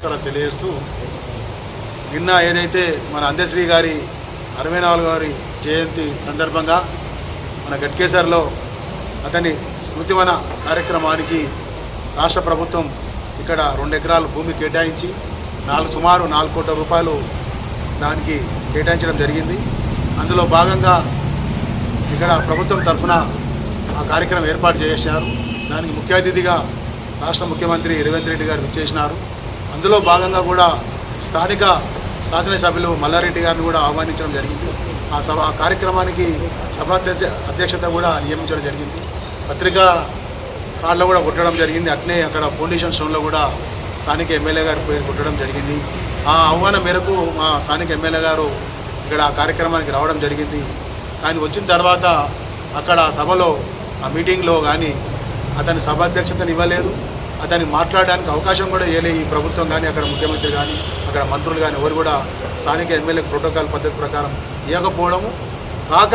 నమస్కారాలు తెలియజేస్తూ నిన్న ఏదైతే మన అందశ్రీ గారి 64వ జయంతి సందర్భంగా మన గట్కేసర్లో అతని స్మృతివన కార్యక్రమానికి రాష్ట్ర ప్రభుత్వం ఇక్కడ 2 ఎకరాల భూమి కేటాయించి సుమారు 4 కోట్ల రూపాయలు దానికి కేటాయించడం జరిగింది. అందులో భాగంగా ఇక్కడ ప్రభుత్వం తరఫున ఆ కార్యక్రమం ఏర్పాటు చేశారు. దానికి ముఖ్య అతిథిగా రాష్ట్ర ముఖ్యమంత్రి రేవంత్ రెడ్డి గారు విచ్చేసినారు. అందులో భాగంగా కూడా స్థానిక శాసనసభ్యులు మల్లారెడ్డి గారిని కూడా ఆహ్వానించడం జరిగింది. ఆ కార్యక్రమానికి అధ్యక్షత కూడా నియమించడం జరిగింది. పత్రికా కార్డులో కూడా కొట్టడం జరిగింది. అట్నే అక్కడ ఫౌండేషన్ స్టోన్లో కూడా స్థానిక ఎమ్మెల్యే గారి పేరు కొట్టడం జరిగింది. ఆ ఆహ్వానం మేరకు మా స్థానిక ఎమ్మెల్యే గారు ఇక్కడ ఆ కార్యక్రమానికి రావడం జరిగింది. కానీ వచ్చిన తర్వాత అక్కడ సభలో ఆ మీటింగ్లో కానీ అతని సభాధ్యక్షతను ఇవ్వలేదు. అతనికి మాట్లాడడానికి అవకాశం కూడా ఇవ్వలేదు ఈ ప్రభుత్వం కానీ, అక్కడ ముఖ్యమంత్రి కానీ, అక్కడ మంత్రులు కానీ ఎవరు కూడా స్థానిక ఎమ్మెల్యే ప్రోటోకాల్ పద్ధతి ప్రకారం ఇవ్వకపోవడము కాక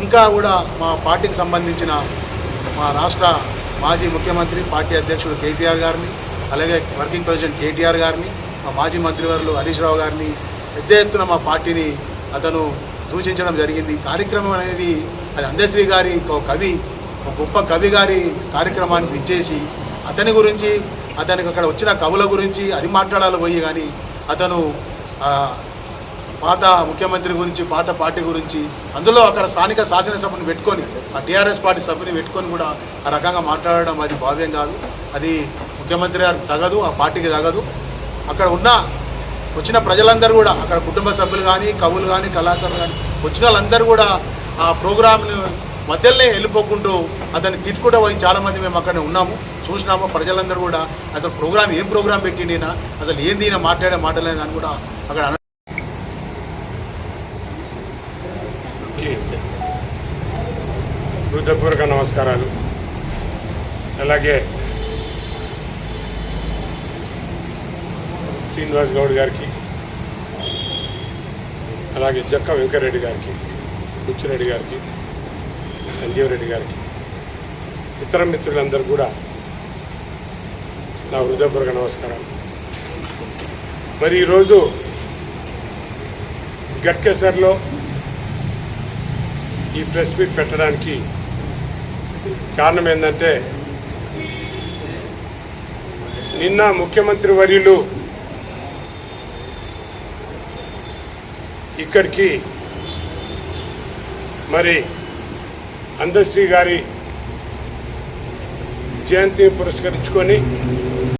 ఇంకా కూడా మా పార్టీకి సంబంధించిన మా రాష్ట్ర మాజీ ముఖ్యమంత్రి పార్టీ అధ్యక్షుడు కేసీఆర్ గారిని, అలాగే వర్కింగ్ ప్రెసిడెంట్ కేటీఆర్ గారిని, మా మాజీ మంత్రివర్యులు హరీష్ రావు గారిని పెద్ద ఎత్తున మా పార్టీని అతను దూషించడం జరిగింది. కార్యక్రమం అనేది అది అందశ్రీ గారి కవి, ఒక గొప్ప కవి గారి కార్యక్రమానికి ఇచ్చేసి అతని గురించి, అతనికి అక్కడ వచ్చిన కవుల గురించి అది మాట్లాడాలి పోయి, కానీ అతను పాత ముఖ్యమంత్రి గురించి, పాత పార్టీ గురించి, అందులో అక్కడ స్థానిక శాసనసభను పెట్టుకొని ఆ టీఆర్ఎస్ పార్టీ సభ్యుని పెట్టుకొని కూడా ఆ రకంగా మాట్లాడడం అది భావ్యం కాదు. అది ముఖ్యమంత్రి గారికి తగదు, ఆ పార్టీకి తగదు. అక్కడ వచ్చిన ప్రజలందరూ కూడా, అక్కడ కుటుంబ సభ్యులు కానీ, కవులు కానీ, కళాకారులు కానీ వచ్చిన వాళ్ళందరూ కూడా ఆ ప్రోగ్రాంని మధ్యలోనే వెళ్ళిపోకుంటూ అతన్ని తిట్టుకుంటూ పోయి చాలామంది మేము అక్కడనే ఉన్నాము, చూసినాము. ప్రజలందరూ కూడా అసలు ఏం ప్రోగ్రాం పెట్టిండినా, అసలు ఏంది ఈయన మాట్లాడే మాటలేదని కూడా అక్కడ హృదయపూర్వక నమస్కారాలు. అలాగే శ్రీనివాస్ గౌడ్ గారికి, అలాగే జక్క వెంకరెడ్డి గారికి, బుచ్చిరెడ్డి గారికి, సంజీవ్ రెడ్డి గారికి, ఇతర మిత్రులందరూ కూడా నా హృదయపూర్వక నమస్కారాలు. మరి ఈరోజు గట్కేసర్లో ఈ ప్రెస్ మీట్ పెట్టడానికి కారణం ఏంటంటే, నిన్న ముఖ్యమంత్రి వర్యులు ఇక్కడికి మరి అందశ్రీ గారి జయంతిని పురస్కరించుకొని